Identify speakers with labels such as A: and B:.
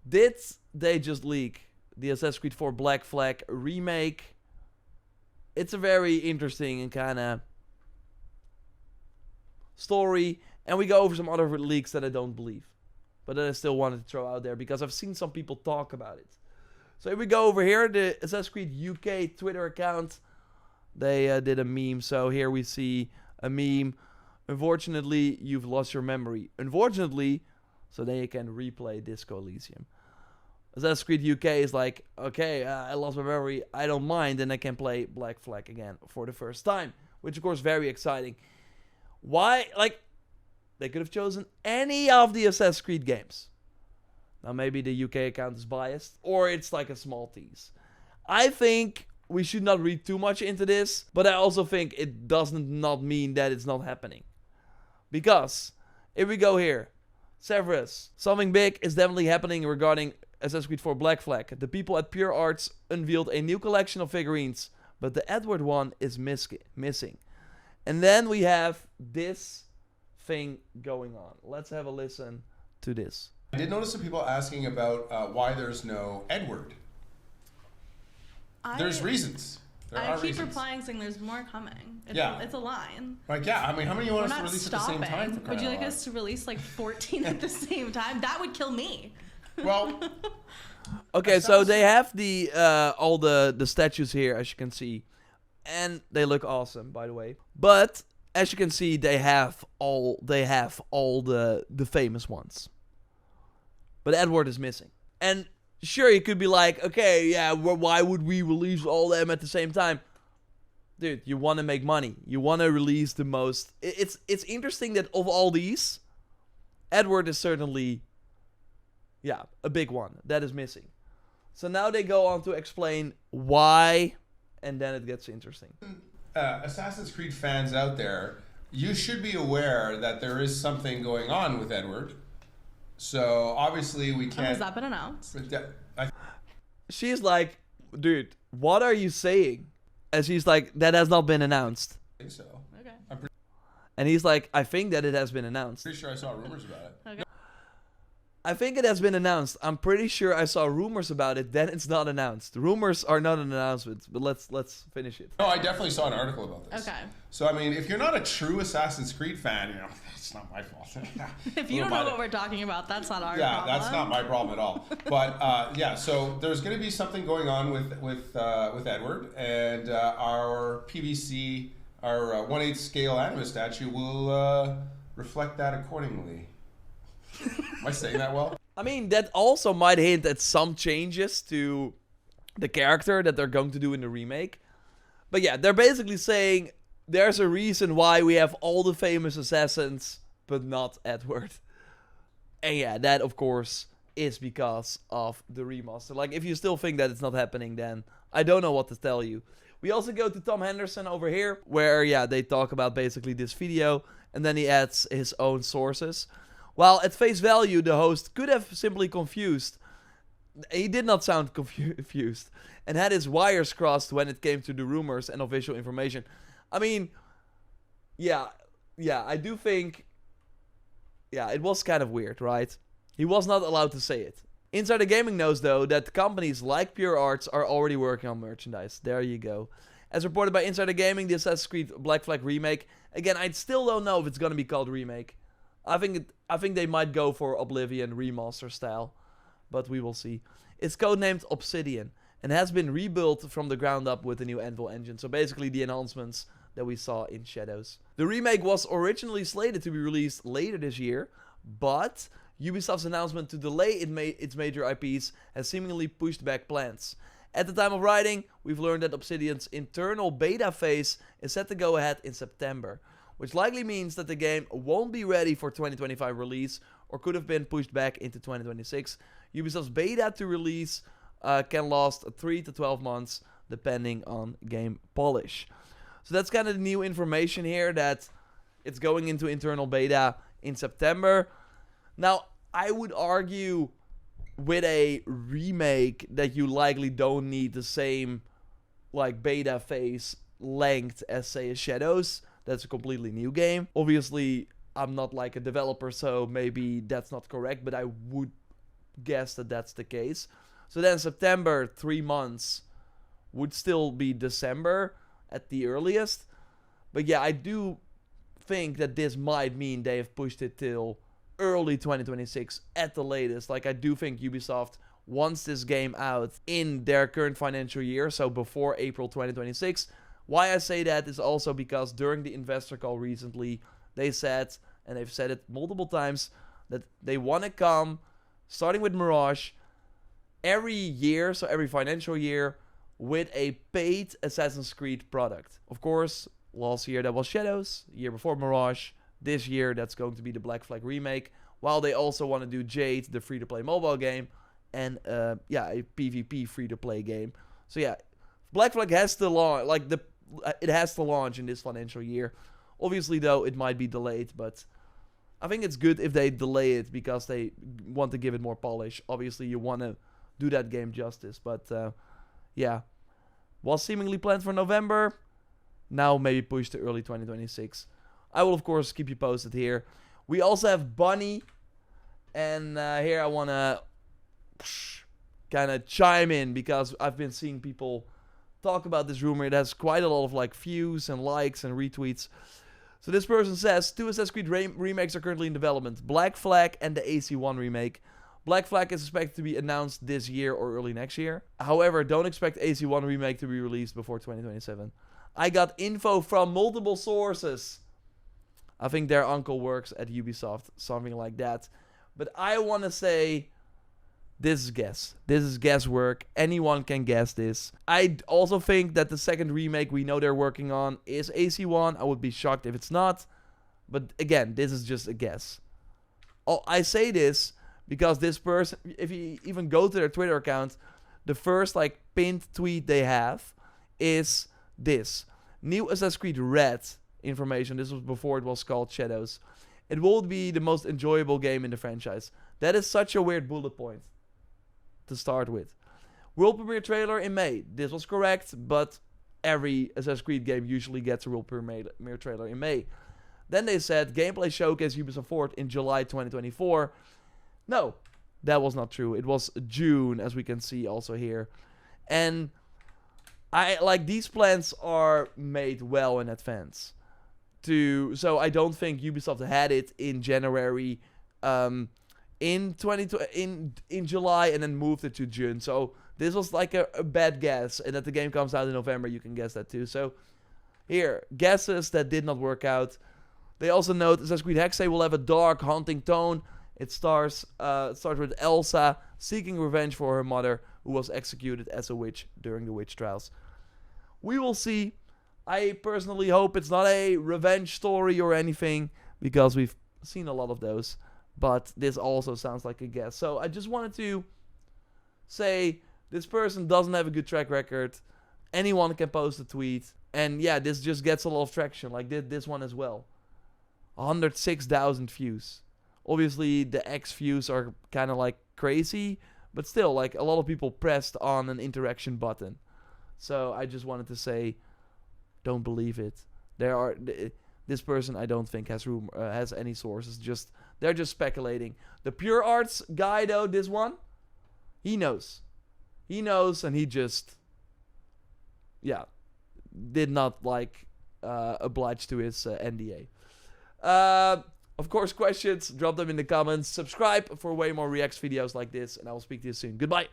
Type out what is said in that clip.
A: Did they just leak the Assassin's Creed 4 Black Flag remake? It's a very interesting and kind of story. And we go over some other leaks that I don't believe, but that I still wanted to throw out there because I've seen some people talk about it. So here we go over here, the Assassin's Creed UK Twitter account. They did a meme. So here we see a meme. Unfortunately, you've lost your memory. Unfortunately, so then you can replay Disco Elysium. Assassin's Creed UK is like, okay, I lost my memory. I don't mind, and I can play Black Flag again for the first time, which of course very exciting. Why? Like, they could have chosen any of the Assassin's Creed games. Now maybe the UK account is biased, or it's like a small tease. I think we should not read too much into this, but I also think it doesn't not mean that it's not happening. Because, if we go here, Severus, something big is definitely happening regarding Assassin's Creed 4 Black Flag. The people at Pure Arts unveiled a new collection of figurines, but the Edward one is missing. And then we have this thing going on. Let's have a listen to this.
B: I did notice some people asking about why there's no Edward. There's reasons.
C: I keep replying saying there's more coming. It's a line.
B: Like, yeah, I mean, how many you want us to release at the same time?
C: Would you like us to release like 14 at the same time? That would kill me.
B: Well,
A: okay, so they have the all the statues here, as you can see, and they look awesome, by the way. But as you can see, they have all the famous ones. But Edward is missing. And sure, you could be like, okay, yeah, why would we release all them at the same time? Dude, you want to make money. You want to release the most. It's interesting that of all these, Edward is certainly, yeah, a big one that is missing. So now they go on to explain why, and then it gets interesting.
B: Assassin's Creed fans out there, you should be aware that there is something going on with Edward. So obviously we can't.
C: Has that been announced?
A: She's like, dude, what are you saying? And she's like, that has not been announced.
B: I think so.
C: Okay.
A: And he's like, I think that it has been announced.
B: Pretty sure I saw rumors about it.
C: Okay.
A: I think it has been announced. I'm pretty sure I saw rumors about it. Then it's not announced. Rumors are not an announcement. But let's finish it.
B: No, I definitely saw an article about this.
C: Okay.
B: So I mean, if you're not a true Assassin's Creed fan, it's not my fault.
C: If you don't know what we're talking about, that's not our problem.
B: Yeah, that's not my problem at all. But yeah, so there's going to be something going on with Edward, and our PVC, our 1/8 scale anima statue will reflect that accordingly. Am I saying that well?
A: I mean, that also might hint at some changes to the character that they're going to do in the remake. But yeah, they're basically saying there's a reason why we have all the famous assassins, but not Edward. And yeah, that of course is because of the remaster. Like, if you still think that it's not happening, then I don't know what to tell you. We also go to Tom Henderson over here, where yeah, they talk about basically this video, and then he adds his own sources. While at face value, the host could have simply confused. He did not sound confused and had his wires crossed when it came to the rumors and official information. I mean, yeah, I do think, yeah, it was kind of weird, right? He was not allowed to say it. Insider Gaming knows, though, that companies like Pure Arts are already working on merchandise. There you go. As reported by Insider Gaming, the Assassin's Creed Black Flag remake. Again, I still don't know if it's going to be called remake. I think they might go for Oblivion remaster style, but we will see. It's codenamed Obsidian and has been rebuilt from the ground up with the new Anvil engine. So basically the enhancements that we saw in Shadows. The remake was originally slated to be released later this year, but Ubisoft's announcement to delay its major IPs has seemingly pushed back plans. At the time of writing, we've learned that Obsidian's internal beta phase is set to go ahead in September, which likely means that the game won't be ready for 2025 release or could have been pushed back into 2026. Ubisoft's beta to release can last 3 to 12 months depending on game polish. So that's kind of the new information here, that it's going into internal beta in September. Now, I would argue with a remake that you likely don't need the same like beta phase length as say a Shadows. That's a completely new game. Obviously, I'm not like a developer, so maybe that's not correct, but I would guess that that's the case. So then September, 3 months, would still be December at the earliest. But yeah, I do think that this might mean they have pushed it till early 2026 at the latest. Like, I do think Ubisoft wants this game out in their current financial year, so before April 2026. Why I say that is also because during the investor call recently, they said, and they've said it multiple times, that they want to come, starting with Mirage, every year, so every financial year, with a paid Assassin's Creed product. Of course, last year that was Shadows, year before Mirage. This year that's going to be the Black Flag remake, while they also want to do Jade, the free-to-play mobile game, and a PvP free-to-play game. So yeah, Black Flag has to launch, it has to launch in this financial year. Obviously, though, it might be delayed, but I think it's good if they delay it because they want to give it more polish. Obviously, you want to do that game justice, but yeah, was seemingly planned for November. Now maybe pushed to early 2026. I will, of course, keep you posted here. We also have Bunny, and here I want to kind of chime in because I've been seeing people talk about this rumor. It has quite a lot of views and likes and retweets. So this person says, 2 Assassin's Creed remakes are currently in development. Black Flag and the AC1 remake. Black Flag is expected to be announced this year or early next year. However, don't expect AC1 remake to be released before 2027. I got info from multiple sources. I think their uncle works at Ubisoft, something like that. But I want to say, this is guess. This is guesswork. Anyone can guess this. I also think that the second remake we know they're working on is AC1. I would be shocked if it's not. But again, this is just a guess. Oh, I say this because this person, if you even go to their Twitter account, the first pinned tweet they have is this. New Assassin's Creed Red information. This was before it was called Shadows. It will be the most enjoyable game in the franchise. That is such a weird bullet point to start with. World premiere trailer in May. This was correct, but every Assassin's Creed game usually gets a world premiere trailer in May. Then they said gameplay showcase Ubisoft Forward in July 2024. No, that was not true. It was June, as we can see also here. And these plans are made well in advance. So I don't think Ubisoft had it in January, in July, and then moved it to June. So this was a bad guess, and that the game comes out in November, you can guess that too. So here, guesses that did not work out. They also note Assassin's Creed Hexe will have a dark, haunting tone. It starts with Elsa seeking revenge for her mother, who was executed as a witch during the witch trials. We will see. I personally hope it's not a revenge story or anything, because we've seen a lot of those. But this also sounds like a guess. So I just wanted to say, this person doesn't have a good track record. Anyone can post a tweet. And yeah, this just gets a lot of traction, like this one as well. 106,000 views. Obviously, the X views are kind of crazy, but still, a lot of people pressed on an interaction button. So I just wanted to say, don't believe it. This person I don't think has any sources. They're just speculating. The Pure Arts guy though, this one, he knows, and he just did not oblige to his NDA. Of course, questions, drop them in the comments. Subscribe for way more Reacts videos like this, and I will speak to you soon. Goodbye.